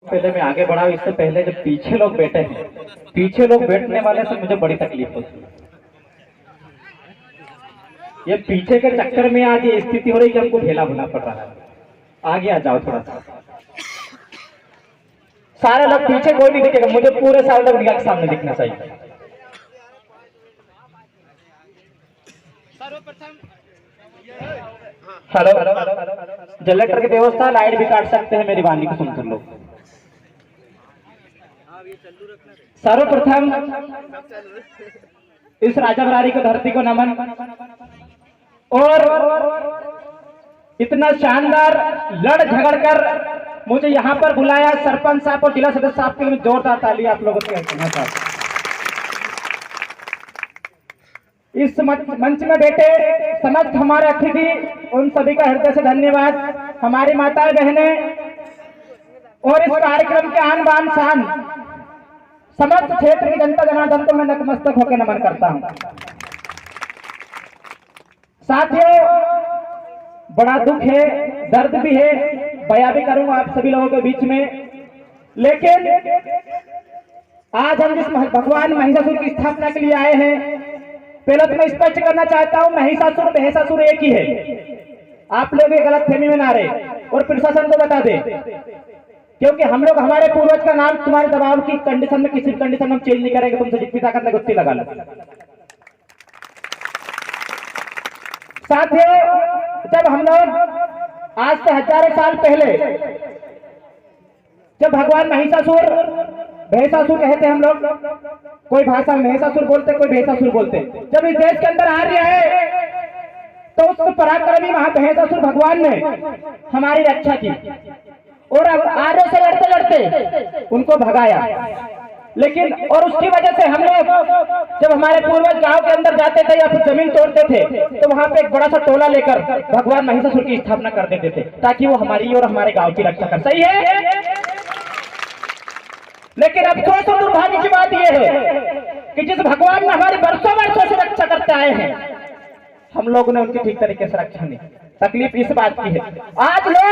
पहले मैं आगे बढ़ा, इससे पहले जब पीछे लोग बैठे हैं, पीछे लोग बैठने वाले से मुझे बड़ी तकलीफ होती है। ये पीछे के चक्कर में आज ये स्थिति हो रही कि हमको ढेला होना पड़ रहा है। आगे आ जाओ थोड़ा सा। सारे लोग पीछे, कोई नहीं दिखेगा, मुझे पूरे सारे लोग रिया के सामने दिखना चाहिए। हेलो, जनरेटर की व्यवस्था, लाइट भी काट सकते हैं, मेरी वाणी को सुनकर लोग। सर्वप्रथम इस राजा बरारी को, धरती को नमन। और इतना शानदार लड़ झगड़ कर मुझे यहाँ पर बुलाया सरपंच साहब और जिला सदस्य साहब के लिए जोरदार ताली आप लोगों से कहना चाहता हूं। इस मंच में बैठे समस्त हमारे अतिथि, उन सभी का हृदय से धन्यवाद। हमारी माताएं बहनें और इस कार्यक्रम के आन बान शान समस्त क्षेत्र की जनता जनार्दन को मैं नतमस्तक होकर नमन करता हूं। साथियों, बड़ा दुख है, दर्द भी है, बयां भी करूंगा आप सभी लोगों के बीच में। लेकिन आज हम जिस भगवान महिषासुर की स्थापना के लिए आए हैं, पहले तो मैं स्पष्ट करना चाहता हूं, महिषासुर एक ही है। आप लोग ये गलत फहमी में ना रहे और प्रशासन को बता दे, क्योंकि हम लोग हमारे पूर्वज का नाम तुम्हारे दबाव की कंडीशन में, किसी कंडीशन में हम चेंज नहीं करेंगे। तुमसे जितनी ताकत लगे उतनी लगा लो। साथियों, जब हम लोग आज से हजारों साल पहले, जब भगवान महिषासुर, भैंसासुर कहते हैं हम लोग, कोई भाषा में महिषासुर बोलते, कोई भैंसासुर बोलते, जब इस देश के अंदर आर्य है तो उस पराक्रमी भैंसासुर भगवान ने हमारी रक्षा की और आर्यों से लड़ते लड़ते उनको भगाया। लेकिन और उसकी वजह से हम लोग, जब हमारे पूर्वज गांव के अंदर जाते थे या फिर जमीन तोड़ते थे, तो वहां पे एक बड़ा सा टोला लेकर भगवान महिषासुर की स्थापना कर देते थे, ताकि वो हमारी और हमारे गांव की रक्षा कर। सही है। लेकिन अफसोस और दुर्भाग्य की बात यह है कि जिस भगवान ने हमारी वर्षों वर्षों से रक्षा करते आए हैं, हम लोगों ने उनकी ठीक तरीके से रक्षा नहीं। तकलीफ इस बात की है, आज लोग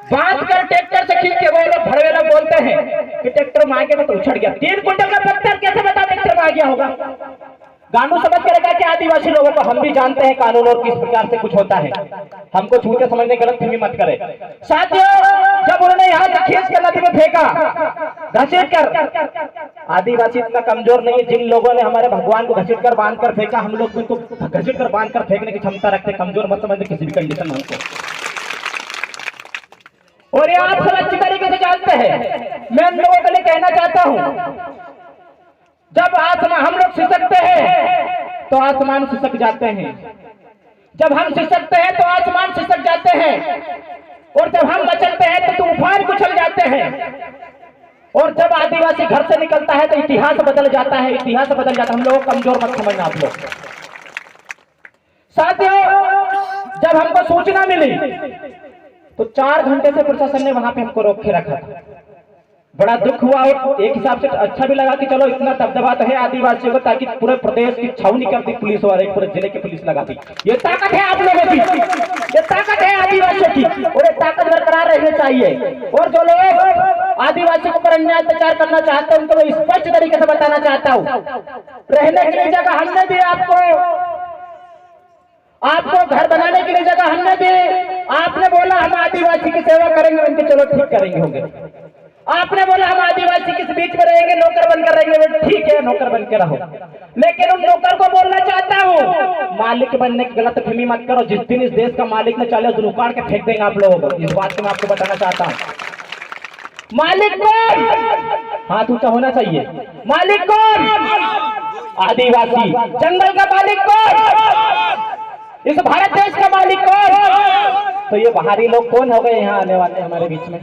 बात कर ट्रैक्टर से खींच के, वो लोग भड़वे लोग बोलते हैं कि ट्रैक्टर में आ गया तो उछड़ गया। 3 क्विंटल का पत्थर कैसे बता ट्रैक्टर में आ गया होगा? गानू समझ करेगा कि आदिवासी लोगों को हम भी जानते हैं कानून और किस प्रकार से कुछ होता है। हमको छूटे समझने गलत फहमी मत करे। साथियों, जब उन्होंने यहाँ से खींच कर नदी में फेंका, घसीट कर, आदिवासी इतना कमजोर नहीं है। जिन लोगों ने हमारे भगवान को घसीट कर बांध कर फेंका, हम लोग उनको घसीट कर बांध कर फेंकने की क्षमता रखते। कमजोर मत समझते किसी भी कंडीशन में हमको। और ये आप सब अच्छी तरीके से जानते हैं। मैं उन लोगों के लिए कहना चाहता हूं, जब हम लोग सिसकते हैं तो आसमान सिसक जाते हैं, जब हम सिसकते हैं तो आसमान सिसक जाते हैं, और जब हम मचलते हैं तो तूफान कुचल जाते हैं, और जब आदिवासी घर से निकलता है तो इतिहास बदल जाता है, इतिहास बदल जाता है। हम लोग कमजोर मत समझना आप लोग। साथियों, जब हमको सूचना मिली तो 4 घंटे से प्रशासन ने वहां पे हमको रोक के रखा था। बड़ा दुख हुआ और एक हिसाब से अच्छा भी लगा कि चलो इतना दबदबा तो है आदिवासियों को, ताकि पूरे प्रदेश की छावनी कर दी पुलिस वाले, पूरे जिले की पुलिस लगा दी। ये ताकत है आप लोगों की, ये ताकत है आदिवासियों की, और ये ताकत बरकरार रहनी चाहिए। और जो लोग आदिवासियों पर अन्याय अत्याचार करना चाहते हैं, उनको मैं स्पष्ट तरीके से बताना चाहता हूँ, रहने के लिए जगह हमने दी आपको घर बनाने के लिए जगह हमने दी। आपने बोला हम आदिवासी की सेवा करेंगे, उनके चलो ठीक करेंगे होंगे। आपने बोला हम आदिवासी के बीच में रहेंगे, नौकर बनकर रहेंगे, ठीक है नौकर बन के रहो। लेकिन उन नौकर को बोलना चाहता हूँ, मालिक बनने की गलत फहमी मत करो। जिस दिन इस देश का मालिक न चले, उस उखाड़ के फेंक देंगे आप लोगों को। इस बात को मैं आपको बताना चाहता हूँ। मालिक कौन? हाथ ऊंचा होना चाहिए। मालिक कौन? आदिवासी। जंगल का मालिक कौन? इस भारत देश का मालिक कौन? तो ये बाहरी लोग कौन हो गए यहाँ आने वाले हमारे बीच में?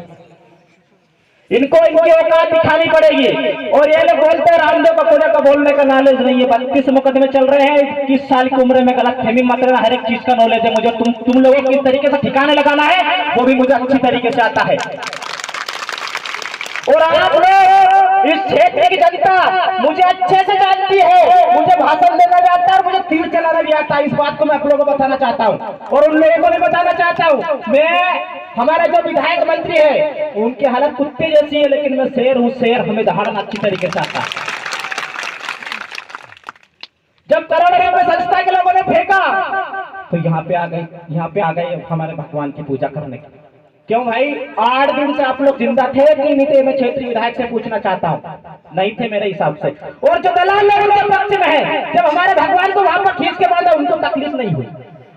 इनको इनकी औकात दिखानी पड़ेगी। और ये लोग बोलते हैं रामदेव बकोड़ा का बोलने का नॉलेज नहीं है। 32 मुकदमे चल रहे हैं, 21 साल की उम्र में गलत फहमी मत लेना, हर एक चीज का नॉलेज है मुझे। तुम लोगों को किस तरीके से ठिकाने लगाना है वो भी मुझे अच्छी तरीके से आता है। और आप लोग, इस क्षेत्र की जनता मुझे अच्छे से जानती है, मुझे भाषण देना भी आता है और मुझे तीर चलाना भी आता है। इस बात को मैं आप लोगों को बताना चाहता हूँ और उन लोगों को भी बताना चाहता हूँ। मैं हमारा जो विधायक मंत्री है उनकी हालत कुत्ते जैसी है, लेकिन मैं शेर हूं, शेर हमें दहाड़ना अच्छी तरीके से आता है। जब करोड़ों रुपए संस्था के लोगों ने फेंका तो यहाँ पे आ गए हमारे भगवान की पूजा करने के। क्यों भाई, 8 दिन से आप लोग जिंदा थे कि नहीं थे? मैं क्षेत्रीय विधायक से पूछना चाहता हूँ, नहीं थे मेरे हिसाब से। और जो दलाल लोग उनके पक्ष में है, जब हमारे भगवान को वहां पर खींच के बांधा उनको तकलीफ नहीं हुई,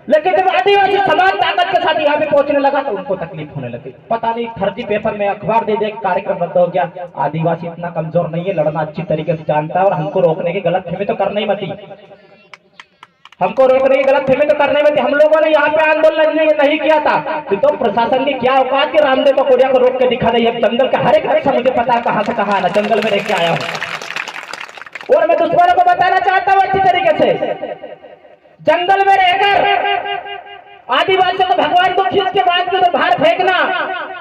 लेकिन जब आदिवासी समाज ताकत के साथ यहाँ पे पहुंचने लगा तो उनको तकलीफ होने लगी। पता नहीं फर्जी पेपर में अखबार दे कार्यक्रम रद्द हो गया। आदिवासी इतना कमजोर नहीं है, लड़ना अच्छी तरीके से जानता है, और हमको रोकने की गलत फहमी तो करना ही मत, हमको रोकने की गलत फहमी तो करने में थी। हम लोगों ने यहाँ पे आंदोलन नहीं किया था तो प्रशासन की क्या औकात कि रामदेव को कोरिया को रोक के दिखा रही है। जंगल का हर एक अच्छा मुझे पता है कहां से कहां आना, जंगल में रह के आया हूं। और मैं दुश्मनों को बताना चाहता हूं अच्छी तरीके से, जंगल में रहकर आदिवासियों को भगवान को खींच के बांध के तो बाहर फेंकना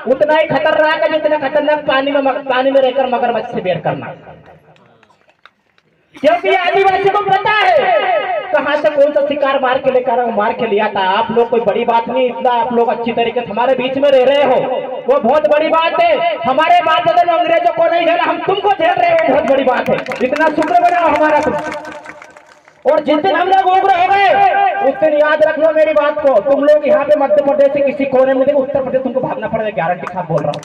उतना ही खतरनाक है जितना खतरनाक पानी में रहकर मगरमच्छ से बेर करना। क्योंकि आदिवासी को पता है कहां से कौन सा शिकार मार के लिया था। आप लोग कोई बड़ी बात नहीं, इतना आप लोग अच्छी तरीके से हमारे बीच में रह रहे हो वो बहुत बड़ी बात है। हमारे बात अगर अंग्रेजों को नहीं झेला, हम तुमको झेल रहे हो, बहुत बड़ी बात है। इतना शुक्र बनाओ हमारा तुम। और जिस दिन हम लोग उग्र हो गए उस दिन याद रख लो मेरी बात को, तुम लोग यहाँ पे मध्य प्रदेश से किसी कोने में देखो, उत्तर प्रदेश तुमको भागना पड़ेगा, गारंटी के साथ बोल रहा हूँ।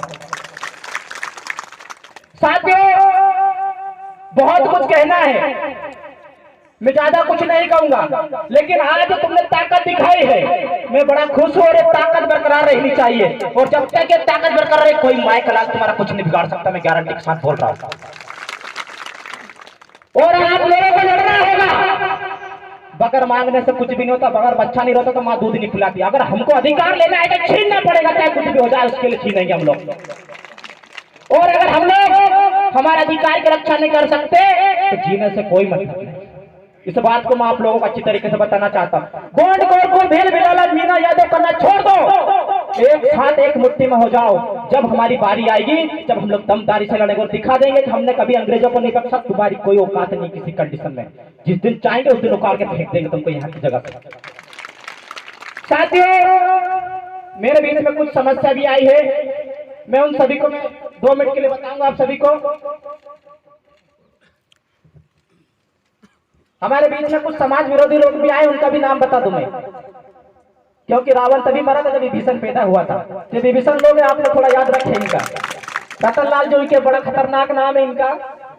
साथियों बहुत कुछ कहना है, मैं ज्यादा कुछ नहीं कहूंगा, लेकिन आज तुमने ताकत दिखाई है, मैं बड़ा खुश हूं। और ताकत बरकरार रहनी चाहिए, और जब तक ये ताकत बरकरार रहे कोई माय कलाल तुम्हारा कुछ नहीं बिगाड़ सकता, मैं गारंटी के साथ बोल रहा हूं। और आप लोगों को लड़ना होगा, बगैर मांगने से कुछ भी नहीं होता, बगैर बच्चा नहीं होता तो माँ दूध नहीं पिलाती। अगर हमको अधिकार लेना है तो छीनना पड़ेगा, चाहे कुछ भी हो जाए उसके लिए छीनेंगे हम लोग। और अगर हम लोग हमारे अधिकार की रक्षा नहीं कर सकते तो जीने से कोई मतलब नहीं। इस बात को मैं आप लोगों को अच्छी तरीके से बताना चाहता हूँ। गोंड गोरखपुर भेल बिलाला मीना यादव करना छोड़ दो, एक साथ एक मुट्ठी में हो जाओ। जब हमारी बारी आएगी, जब हम लोग दमदारी से लड़ेंगे और दिखा देंगे कि हमने कभी अंग्रेजों को नहीं बख्शा, तुम्हारी कोई औकात नहीं किसी कंडीशन में। जिस दिन चाहेंगे उस दिन उखाड़ के फेंक देंगे तुमको यहाँ की जगह से। साथियों मेरे बीच में कुछ समस्या भी आई है, मैं उन सभी को 2 मिनट के लिए बताऊंगा आप सभी को। हमारे बीच में कुछ समाज विरोधी लोग भी आए, उनका भी नाम बता दूं मैं, क्योंकि रावण तभी मरा था जब विभीषण पैदा हुआ था। जो विभीषण लोग हैं आप लोग थोड़ा याद रखें इनका। रतन लाल जो के बड़ा खतरनाक नाम है इनका,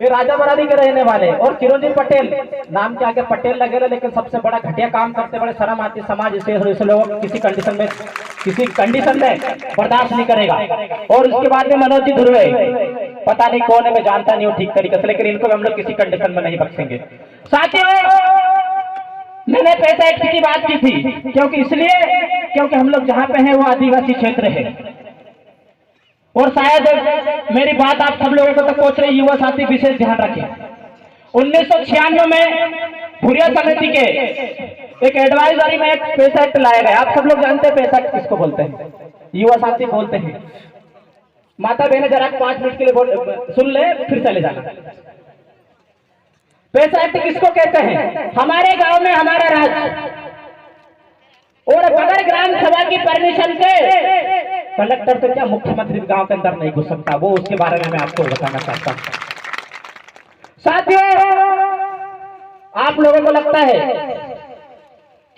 ये राजा बरादी के रहने वाले। और चिरंजीव पटेल नाम के आगे पटेल लगे, लेकिन सबसे बड़ा घटिया काम करते, बड़े शर्म आती समाज इसे लोग किसी कंडीशन में बर्दाश्त नहीं करेगा। और उसके बाद में मनोज जी ध्रुवे, पता नहीं कौन है, मैं जानता नहीं हूँ ठीक तरीके से, लेकिन इनको हम लोग किसी कंडीशन में नहीं बख्शेंगे। साथियों मैंने पैसा एक्ट की बात की थी, क्योंकि हम लोग जहाँ पे हैं वो आदिवासी क्षेत्र है। और शायद मेरी बात आप सब लोगों को तक पहुंच रही, युवा साथी विशेष ध्यान रखें। 1996 में भुरिया समिति के एक एडवाइजरी में एक पैसा एक्ट लाया गया। आप सब लोग जानते हैं पैसा एक्ट किसको बोलते हैं, युवा साथी बोलते हैं। माता बहने जरा 5 मिनट के लिए सुन ले फिर चले जाना। पैसा एक्ट किसको कहते हैं? हमारे गांव में हमारा राज, और बगैर ग्राम सभा की परमिशन से कलेक्टर तो क्या मुख्यमंत्री गांव के अंदर नहीं घुस सकता, वो उसके बारे में मैं आपको बताना चाहता हूं। साथियों आप लोगों को लगता है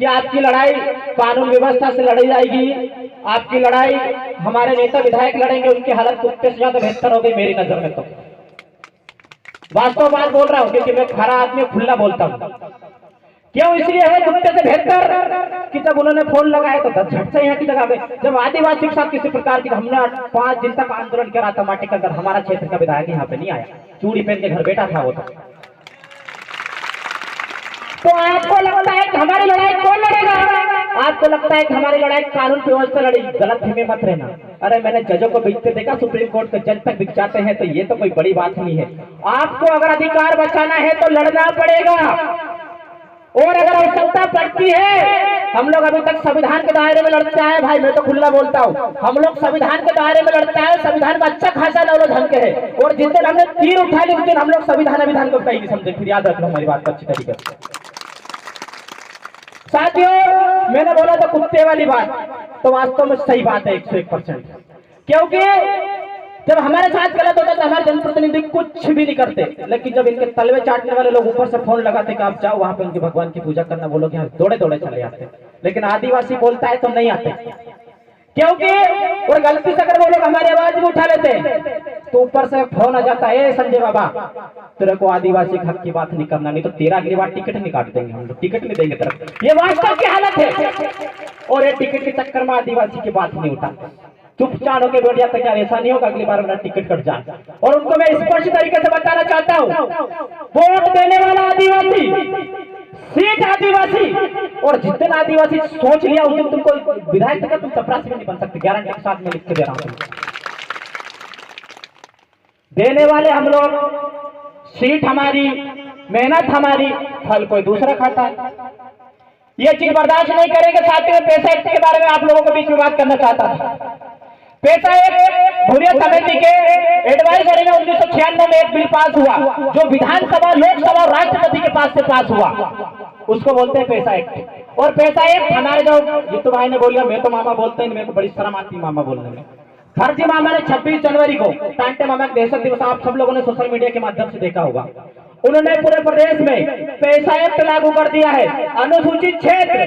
कि आपकी लड़ाई कानून व्यवस्था से लड़ी जाएगी, आपकी लड़ाई हमारे नेता विधायक लड़ेंगे, उनकी हालत कुत्ते से ज्यादा बेहतर हो गई मेरी नजर में। तो वास्तव बात बोल रहा हूं, क्योंकि मैं खरा आदमी खुला बोलता हूं। क्यों? इसलिए है कुत्ते से बेहतर कि जब उन्होंने फोन लगाया तो झट से यहाँ की जगह पे, जब आदिवासी के साथ किसी प्रकार की, हमने 5 दिन तक आंदोलन किया था माटी के अंदर, हमारा क्षेत्र का विधायक यहाँ पे नहीं आया, चूड़ी पहन के घर बैठा था वो। तो आपको लगता है कि हमारी लड़ाई कौन लड़ेगा? आपको लगता है कि हमारी लड़ाई कानून की व्यवस्था लड़ेगी? गलत फहमी मत रहना। अरे मैंने जजों को बिकते देखा, सुप्रीम कोर्ट के जज तक बिक जाते हैं, तो ये तो कोई बड़ी बात नहीं है। आपको अगर अधिकार बचाना है तो लड़ना पड़ेगा, और अगर आवश्यकता पड़ती है, हम लोग अभी तक संविधान के दायरे में लड़ते आए भाई, मैं तो खुला बोलता हूँ, हम लोग संविधान के दायरे में लड़ते आए, संविधान में अच्छा खासा नौलो ढंग के है। और जिस दिन हमने तीर उठा ली उस दिन हम लोग संविधान को कहीं नहीं समझे। फिर याद रखना हमारी बात अच्छी तरीके से। साथियों, मैंने बोला था कुत्ते वाली बात, तो वास्तव में सही बात है 101%। क्योंकि जब हमारे साथ गलत होता तो हमारे जनप्रतिनिधि कुछ भी नहीं करते, लेकिन जब इनके तलवे चाटने वाले लोग ऊपर से फोन लगाते कि आप जाओ वहां पे उनके भगवान की पूजा करना, बोलो कि हाँ, दौड़े दौड़े चले आते। लेकिन आदिवासी बोलता है तो नहीं आते, क्योंकि और गलती से अगर वो लोग हमारी आवाज भी उठा लेते तो ऊपर से फोन आ जाता है, संजय बाबा तेरे को आदिवासी हक की बात नहीं करना, नहीं तो तेरा अगली बार टिकट नहीं काट देंगे, हम लोग टिकट नहीं देंगे तरफ। ये वास्तव की हालत है। और ये टिकट के चक्कर में आदिवासी की बात नहीं उठाते, चुपचाप होकर बैठ जाते, क्या ऐसा नहीं होगा अगली बार मेरा टिकट कट जाए। और उनको मैं स्पष्ट तरीके से बताना चाहता हूँ, वोट देने वाला आदिवासी, सीट आदिवासी, और जिस दिन आदिवासी सोच लिया उस दिन तुमको विधायक तक तुम चपरासी में नहीं बन सकते, गारंटी के साथ में लिख के दे रहा हूं। देने वाले हम लोग, सीट हमारी, मेहनत हमारी, फल कोई दूसरा खाता है। ये चीज बर्दाश्त नहीं करेंगे। साथियों, पैसा एक्ट के बारे में आप लोगों के बीच में बात करना चाहता था। पैसा एक्ट हुर्रियत समिति के एडवाइजरी में 1996 में एक बिल पास हुआ, जो विधानसभा, लोकसभा और राष्ट्रपति के पास से पास हुआ, उसको बोलते हैं पैसा एक्ट। और पैसा एक्ट हमारे जो जितू भाई ने बोलिया, मैं तो मामा बोलते हैं, मेरे को बड़ी शर्म आती है मामा बोलने में। फर्जी मामा ने 26 जनवरी को टांटे मामा के दहशत दिवस आप सब लोगों ने सोशल मीडिया के माध्यम से देखा होगा, उन्होंने पूरे प्रदेश में पैसा एक्ट लागू कर दिया है। अनुसूचित क्षेत्र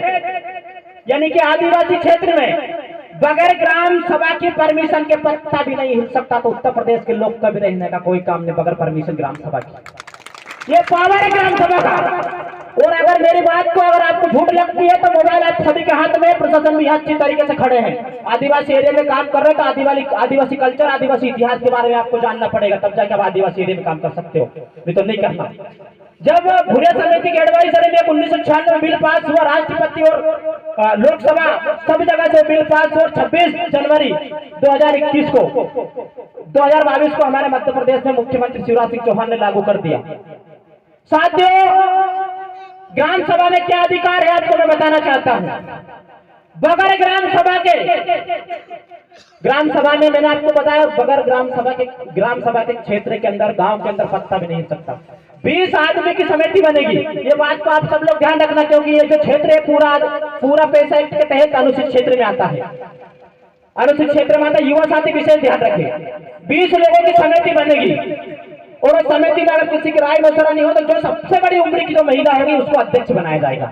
यानी कि आदिवासी क्षेत्र में बगैर ग्राम सभा की परमिशन के पत्ता भी नहीं हिल सकता, तो उत्तर प्रदेश के लोग कभी रहने का कोई काम नहीं बगैर परमिशन ग्राम सभा की। ये पावर है ग्राम सभा का। और अगर मेरी बात को अगर आपको झूठ लगती है तो मोबाइल आप सभी के हाथ में, प्रशासन भी अच्छी तरीके से खड़े हैं। आदिवासी एरिया में काम कर रहे हैं तो आदिवासी कल्चर, आदिवासी इतिहास के बारे में आपको जानना पड़ेगा, तब जाकर आप आदिवासी एरिया में काम कर सकते हो, नहीं तो नहीं करना। जब हुर्रियत समिति के एडवाइजरी में 1996 में बिल पास हुआ, राष्ट्रपति और लोकसभा सब जगह से बिल पास हुआ, 26 जनवरी 2021 को 2022 को हमारे मध्य प्रदेश में मुख्यमंत्री शिवराज सिंह चौहान ने लागू कर दिया। साथियों, ग्राम सभा में क्या अधिकार है आपको मैं बताना चाहता हूं। बगैर ग्राम सभा के, ग्राम सभा में मैंने आपको बताया, बगैर ग्राम सभा के क्षेत्र के अंदर, गांव के अंदर पत्ता भी नहीं हिल सकता। 20 आदमी की समिति बनेगी। ये बात को आप सब लोग ध्यान रखना, क्योंकि ये जो क्षेत्र है पूरा पैसा एक्ट के तहत अनुसूचित क्षेत्र में आता है। अनुसूचित क्षेत्र में आता, युवा साथी विशेष ध्यान रखें। 20 लोगों की समिति बनेगी, और उस समिति में अगर किसी की राय मशवरा नहीं हो तो जो सबसे बड़ी उम्र की जो महिला होगी उसको अध्यक्ष बनाया जाएगा।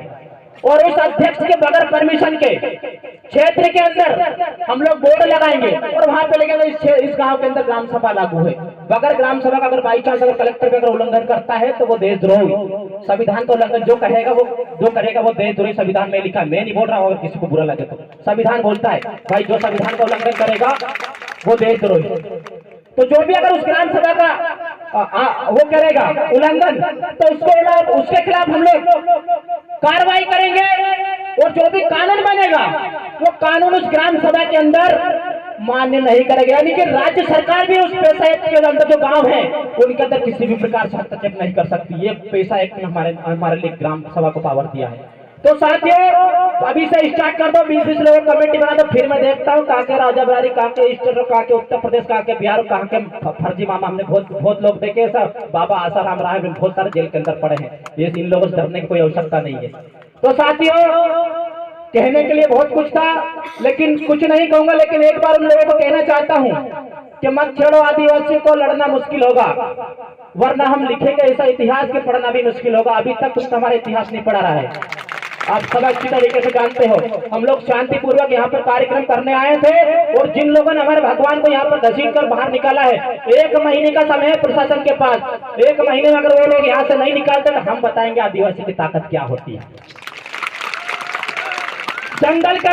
और उस अध्यक्ष के बगैर परमिशन के क्षेत्र के अंदर हम लोग बोर्ड लगाएंगे और वहां पे लिखेंगे इस गांव के अंदर ग्राम सभा लागू है। बगैर ग्राम सभा का अगर बाई चांस अगर कलेक्टर भी अगर उल्लंघन करता है तो वो देशद्रोही, संविधान का उल्लंघन जो करेगा वो देशद्रोही। संविधान में लिखा है, मैं नहीं बोल रहा हूं, अगर किसी को बुरा लगे तो संविधान बोलता है भाई जो संविधान का उल्लंघन करेगा वो देशद्रोही। तो जो भी अगर उस ग्राम सभा का वो करेगा उल्लंघन, तो उसके खिलाफ हम लोग कार्रवाई करेंगे। और जो भी कानून बनेगा वो कानून उस ग्राम सभा के अंदर मान्य नहीं करेगा, यानी कि राज्य सरकार भी उस पैसा एक्ट के अंदर जो गांव है उनके अंदर किसी भी प्रकार से हस्तक्षेप नहीं कर सकती। ये पैसा एक्ट ने हमारे लिए ग्राम सभा को पावर दिया है। तो साथियों, अभी से स्टार्ट कर दो, 20-20 लोगों कमेटी बना दो, फिर मैं देखता हूँ कहाँ के राजा बरारी, कहाँ के ईस्टर्न, कहाँ के उत्तर प्रदेश, कहाँ के बिहार, कहाँ के फर्जी मामा। हमने बहुत लोग देखे सर, बाबा आसाराम राय में बहुत सारे जेल के अंदर पड़े हैं। ये इन लोगों से डरने की कोई आवश्यकता नहीं है। तो साथियों, कहने के लिए बहुत कुछ था, लेकिन कुछ नहीं कहूंगा, लेकिन एक बार उन लोगों को कहना चाहता हूँ कि मत छेड़ो आदिवासी को, लड़ना मुश्किल होगा, वरना हम लिखेंगे ऐसा इतिहास के पढ़ना भी मुश्किल होगा। अभी तक कुछ हमारे इतिहास नहीं पढ़ा रहा है, आप सब अच्छी तरीके से जानते हो। हम लोग शांतिपूर्वक यहाँ पर कार्यक्रम करने आए थे, और जिन लोगों ने हमारे भगवान को यहाँ पर घसीट कर बाहर निकाला है, 1 महीने का समय है प्रशासन के पास। 1 महीने में अगर वो लोग यहाँ से नहीं निकालते तो हम बताएंगे आदिवासी की ताकत क्या होती है। जंगल के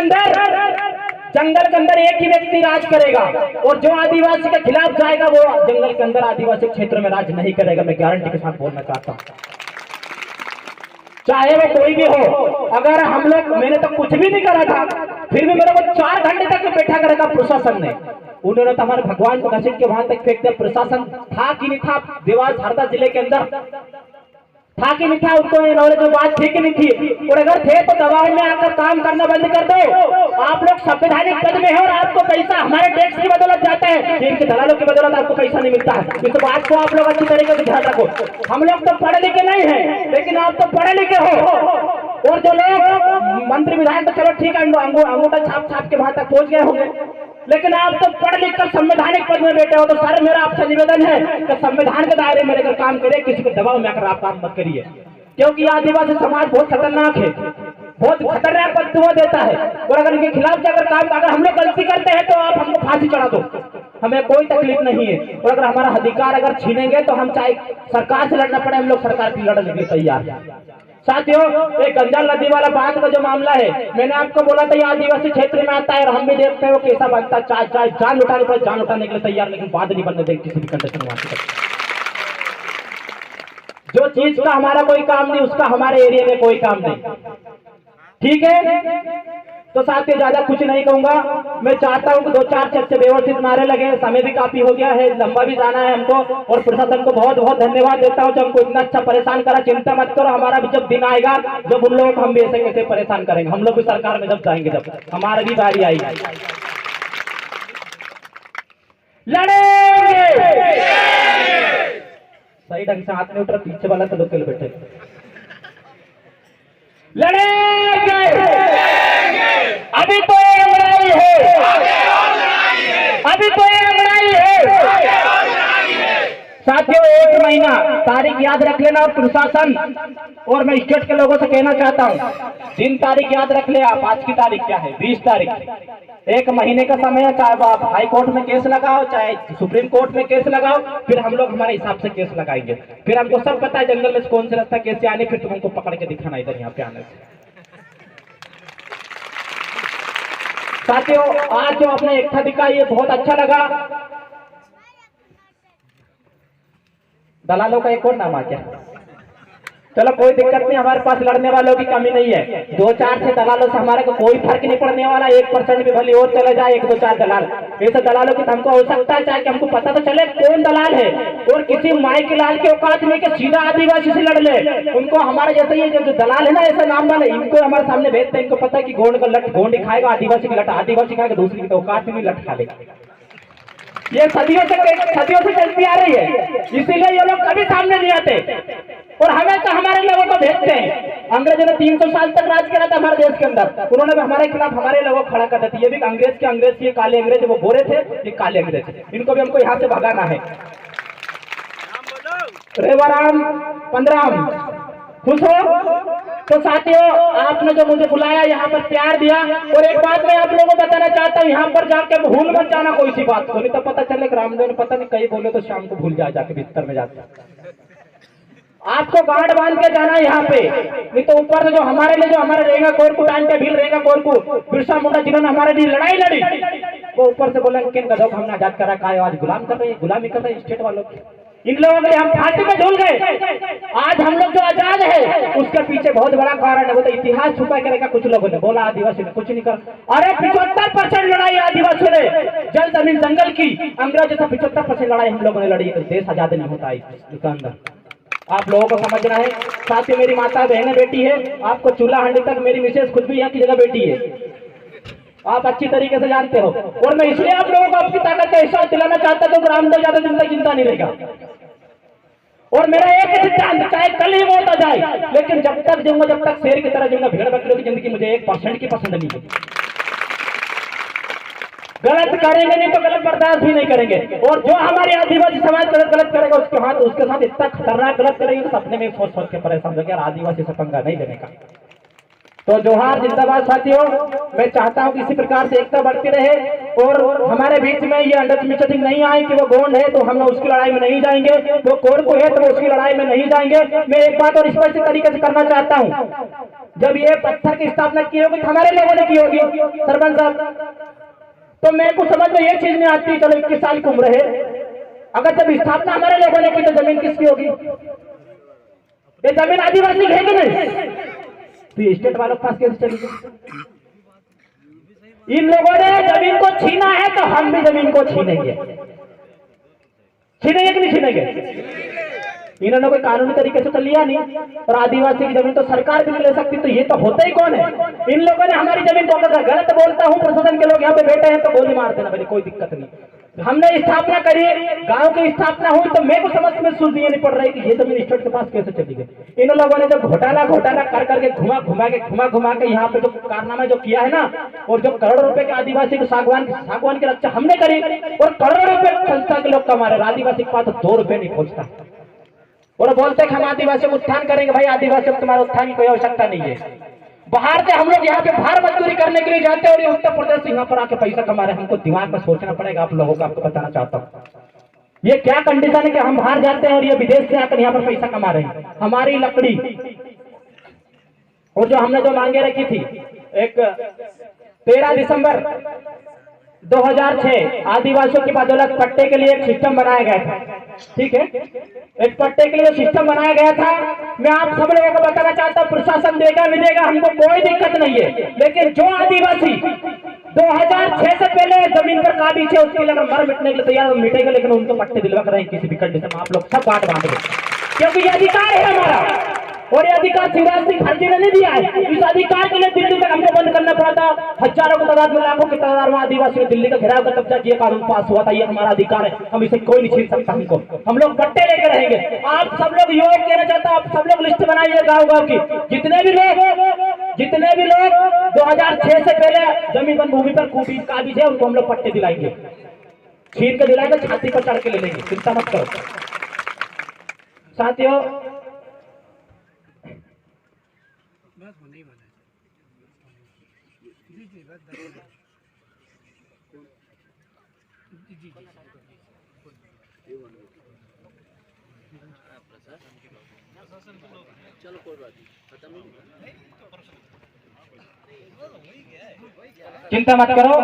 अंदर एक ही व्यक्ति राज करेगा, और जो आदिवासी के खिलाफ जाएगा वो जंगल के अंदर आदिवासी क्षेत्र में राज नहीं करेगा। मैं गारंटी के साथ बोलना चाहता हूँ, चाहे वो कोई भी हो। अगर हम लोग, मैंने तो कुछ भी नहीं करा था, फिर भी मेरे को 4 घंटे तक बैठा करेगा प्रशासन ने। उन्होंने तो हमारे भगवान को घसीट के वहां तक फेंक दिया। प्रशासन था कि नहीं था देवास हरदा जिले के अंदर, था कि नहीं था, उसको इन्होंने जो बात थी कि नहीं थी। और अगर थे तो दबाव में आकर काम करना बंद कर दो। आप लोग संवैधानिक पद में है और आपको पैसा हमारे टैक्स की बदौलत जाता है, इनके दलालों की बदौलत आपको पैसा नहीं मिलता है। इस बात को आप लोग अच्छी तरीके से ध्यान रखो। हम लोग तो पढ़े लिखे नहीं है, लेकिन आप तो पढ़े लिखे हो। और जो लोग मंत्री विधायक तो चलो ठीक है, अंगूठा छाप छाप के वहां तक पहुंच गए होंगे, लेकिन आप तो पढ़ लिख कर संवैधानिक पद में बैठे हो। तो सर मेरा आपसे निवेदन है कि संविधान के दायरे में रहकर काम करिए, किसी को दबाव में आकर आप काम मत करिए, क्योंकि आदिवासी समाज बहुत खतरनाक है, बहुत खतरनाक बददुआ देता है। और अगर इनके खिलाफ जाकर काम, अगर हम लोग गलती करते हैं तो आप हमको फांसी चढ़ा दो, हमें कोई तकलीफ नहीं है। और अगर हमारा अधिकार अगर छीनेंगे तो हम चाहे सरकार से लड़ना पड़े, हम लोग सरकार की लड़ने के लिए तैयार हैं। साथियों, एक गंगा नदी वाला बात का जो मामला है, मैंने आपको बोला था ये आदिवासी क्षेत्र में आता है और हम भी देखते हैं वो कैसा बनता है। चाहे जान उठाने पर जान उठाने के लिए तैयार, लेकिन बात नहीं बनने देंगे किसी भी कंडीशन में। जो चीज का हमारा कोई काम नहीं, उसका हमारे एरिया में कोई काम नहीं, ठीक है। तो साथियों ज्यादा कुछ नहीं कहूंगा, मैं चाहता हूं कि 2-4 चर्चे व्यवस्थित नारे लगे। समय भी काफी हो गया है, लंबा भी जाना है हमको, और प्रशासन को बहुत बहुत धन्यवाद देता हूं जो हमको इतना अच्छा परेशान करा। चिंता मत करो, हमारा भी जब दिन आएगा जब उन लोगों को हम भी ऐसे कैसे परेशान करेंगे, हम लोग भी सरकार में जब जाएंगे, जब हमारी भी बारी आएगी, लड़ेंगे। सही ढंग से हाथ में उठ रहा, पीछे वाला तो लोग बैठे, लड़ेंगे। अभी तो ये लड़ाई है, अभी तो ये लड़ाई है। साथियों, 1 महीना तारीख याद रख लेना। और प्रशासन और मैं स्टेट के लोगों से कहना चाहता हूं, दिन तारीख याद रख ले आप। आज की तारीख क्या है? 20 तारीख। 1 महीने का समय है, चाहे आप हाई कोर्ट में केस लगाओ, चाहे सुप्रीम कोर्ट में केस लगाओ, फिर हम लोग हमारे हिसाब से केस लगाएंगे। फिर हमको सब पता है जंगल में कौन से रास्ता कैसे आने, फिर तुमको पकड़ के दिखाना इधर यहाँ पे आने से। साथियों, आज जो आपने एकता दिखाई ये बहुत अच्छा लगा। दलालों का एक और नाम आ गया, चलो कोई दिक्कत नहीं, हमारे पास लड़ने वालों की कमी नहीं है। 2-4 से दलालों से हमारे को कोई फर्क नहीं पड़ने वाला। 1% भी भले और चले जाए, 1-2-4 दलाल, ऐसे दलालों की हमको आवश्यकता है, चाहे कि हमको पता तो चले कौन दलाल है। और किसी माई के लाल के औकात में कि सीधा आदिवासी से लड़ ले, उनको हमारे जैसे ये जो दलाल है ना, ऐसा नाम वाले, इनको हमारे सामने भेजते हैं। इनको पता है कि गोंड का लट गोंड खाएगा, आदिवासी की लट आदिवासी खाएगा, दूसरी की औकात में लट खा लेगा। ये सदियों से चलती आ रही है, इसीलिए ये लोग कभी सामने नहीं आते और हमें तो हमारे लोगों को भेजते हैं। अंग्रेजों ने 300 साल तक राज किया था हमारे देश के अंदर, उन्होंने भी हमारे खिलाफ हमारे लोगों को खड़ा कर दिया। ये भी अंग्रेज ये काले अंग्रेज, वो गोरे थे, ये काले अंग्रेज, इनको भी हमको यहाँ से भगाना है। रेवाराम 15 खुश हो। तो साथियों, आपने जो मुझे बुलाया, यहाँ पर प्यार दिया, और एक बात मैं आप लोगों को बताना चाहता हूँ, यहाँ पर जाके भूल मत जाना कोई सी बात को, नहीं तो पता चले रामदेव ने पता नहीं कहीं बोले तो शाम को भूल जाके बिस्तर में जाते। आपको गार्ड बांध के जाना है यहाँ पे, नहीं तो ऊपर से जो हमारे लिए जो हमारे रेंगा कोर को टाइम पे भील रेंगा कोर को बिरसा मुंडा जिन्होंने हमारे लिए लड़ाई लड़ी, वो ऊपर से बोलेंगे किन गधों को हमने आजाद करा, का आज गुलाम कर रहे हैं, गुलामी कर रहे हैं स्टेट वालों की। इन लोगों के हम फांसी पे झूल गए। आज हम लोग जो आजाद है उसके पीछे बहुत बड़ा कारण है, वो तो इतिहास छुपा करेगा। कुछ लोगों ने बोला आदिवासी ने कुछ नहीं कर, अरे 75% लड़ाई आदिवासियों ने जल जमीन जंगल की, अंग्रेजों से 75% लड़ाई हम लोगों ने लड़ी, तो देश आजाद नहीं होता इसके अंदर। आप लोगों को समझना है। साथियों, मेरी माता बहनें बेटी है, आपको चूल्हा हंडी तक मेरी मिसेज खुद भी यहाँ की जगह बेटी है, आप अच्छी तरीके से जानते हो। और मैं इसलिए आप लोगों को आपकी ताकत का एहसास दिलाना चाहता हूं कि रामदेव ज्यादा दिन तक जिंदा नहीं रहेगा। और मेरा एक ही सिद्धांत, चाहे कल ही मौत आ जाए, लेकिन जब तक जीऊंगा, जब तक शेर की तरह जीऊंगा, भेड़ बकरियों की जिंदगी मुझे 1% की पसंद नहीं है। गलत करेंगे नहीं तो गलत बर्दाश्त भी नहीं करेंगे। और जो हमारे आदिवासी समाज गलत करेगा उसके साथ इतना खतरनाक गलत करेंगे तो अपने में सोच के परेशान हो गया, आदिवासी से पंगा नहीं लेने का। तो जोहार जिंदाबाद। साथियों, मैं चाहता हूं कि इसी प्रकार से एकता बढ़ती रहे और हमारे बीच में ये अंडरस्टैंडिंग नहीं आए कि वो गोंड है तो हम उसकी लड़ाई में नहीं जाएंगे, वो कोरकू है तो वो उसकी लड़ाई में नहीं जाएंगे। मैं एक बात और स्पष्ट तरीके से करना चाहता हूं, जब ये पत्थर की स्थापना की होगी हमारे लोगों ने की होगी सरपंच साहब, तो मेरे को समझ में ये चीज नहीं आती, चलो 21 साल की उम्र है, अगर जब स्थापना हमारे लोगों ने की तो जमीन किसकी होगी? ये जमीन आदिवासी है कि नहीं? तो ये स्टेट वालों के पास कैसे चलेगी? इन लोगों ने जमीन को छीना है तो हम भी जमीन को छीनेंगे। छीनेंगे कि नहीं छीनेंगे? इन्होंने कोई कानूनी तरीके से तो लिया नहीं, और आदिवासी की जमीन तो सरकार भी नहीं ले सकती, तो ये तो होता ही कौन है? इन लोगों ने हमारी जमीन को, अगर गलत बोलता हूं, प्रशासन के लोग यहाँ पे बैठे हैं तो गोली मार देना, भाई कोई दिक्कत नहीं। हमने स्थापना करी, गांव की स्थापना हुई तो मेरे को समझ में सूझ नहीं पड़ रही कि ये जमीन स्टेट के पास कैसे चली गई। इन लोगों ने जो घोटाला कर करके घुमा के यहाँ पे जो कारनामा जो किया है ना, और जो करोड़ों रुपए के आदिवासी को सागवान की रक्षा हमने करी, और करोड़ों रुपए संस्था के लोग कमा रहे, आदिवासी के पास तो 2 रुपए नहीं पहुंचता। और बोलते हैं हम आदिवासी को उत्थान करेंगे। भाई आदिवासी को तुम्हारा उत्थान की कोई आवश्यकता नहीं है। बाहर से हम लोग यहाँ पे भार मजदूरी करने के लिए जाते हैं और ये उत्तर प्रदेश से यहाँ पर आके पैसा कमा रहे हैं। हमको दिमाग में सोचना पड़ेगा। आप लोगों को आपको बताना चाहता हूँ ये क्या कंडीशन है कि हम बाहर जाते हैं और ये विदेश से आकर यहाँ पर पैसा कमा रहे हैं। हमारी लकड़ी और जो हमने जो मांगे रखी थी, एक 13 दिसंबर 2006 आदिवासियों की बदौलत पट्टे के लिए एक सिस्टम बनाया गया था। ठीक है, एक पट्टे के लिए सिस्टम बनाया गया था। मैं आप सब लोगों को बताना चाहता हूँ प्रशासन देगा नहीं देगा हमको कोई दिक्कत नहीं है, लेकिन जो आदिवासी 2006 से पहले जमीन पर काबिज है उसके लिए अगर मर मिटने के लिए तैयार मिटेगा, लेकिन उनको पट्टे दिलवा कर किसी भी कंडीशन में आप लोग सब बात बांट दो, क्योंकि ये अधिकार है हमारा। और ये अधिकार शिवराज सिंह हरजी ने नहीं दिया है। इस अधिकार के लिए दिल्ली तक हमको बंद करना पड़ा था। हजारों की तादाद में, लाखों की तादाद में आदिवासी ने दिल्ली का घेराव कर कब्जा किया। कानून पास हुआ था, ये हमारा अधिकार है, हम इसे कोई नहीं छीन सकता। हमको हम लोग पट्टे लेकर रहेंगे। आप सब लोग योग कहना चाहता हूँ, आप सब लोग लिस्ट बनाइए गाँव की, जितने भी लोग 2006 से पहले जमीन भूमि पर खूबी काबिज है उनको हम लोग पट्टे दिलाएंगे, छीन के दिलाएंगे, छाती पर चढ़ के ले लेंगे, चिंता मत करो साथियों। चलो कोई बात नहीं, खत्म चिंता मत करो,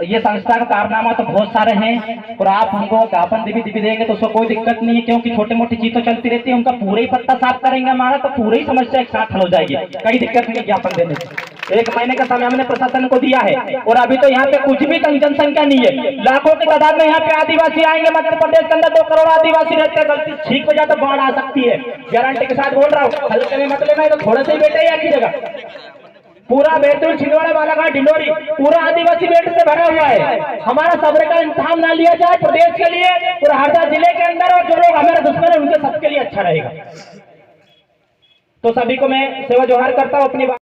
ये संस्था का कारनामा तो बहुत सारे हैं और आप हमको ज्ञापन भी देंगे तो उसको कोई दिक्कत नहीं है, क्योंकि छोटी मोटी चीज तो चलती रहती है। उनका पूरा ही पत्ता साफ करेंगे हमारा तो पूरी समस्या एक साथ हल हो जाएगी, कहीं दिक्कत नहीं है ज्ञापन देने से। 1 महीने का समय हमने प्रशासन को दिया है और अभी तो यहाँ पे कुछ भी जनसंख्या नहीं है। लाखों की तादाद में यहाँ पे आदिवासी आएंगे। मध्य प्रदेश के अंदर 2 करोड़ आदिवासी रहते हैं। गलती ठीक हो जाए तो बाढ़ आ सकती है, गारंटी के साथ बोल रहा हूँ। हल्के में मतलब है तो थोड़े से ही बेटे एक ही जगह पूरा बैतूल, छिंदवाड़ा, बालाघाट, ढिंडोरी पूरा आदिवासी बेटे से भरा हुआ है। हमारा सब्र का इंतजाम ना लिया जाए प्रदेश के लिए और हरदा जिले के अंदर, और जो लोग हमारे दुश्मन है उनके सबके लिए अच्छा रहेगा। तो सभी को मैं सेवा जोहार करता हूँ अपनी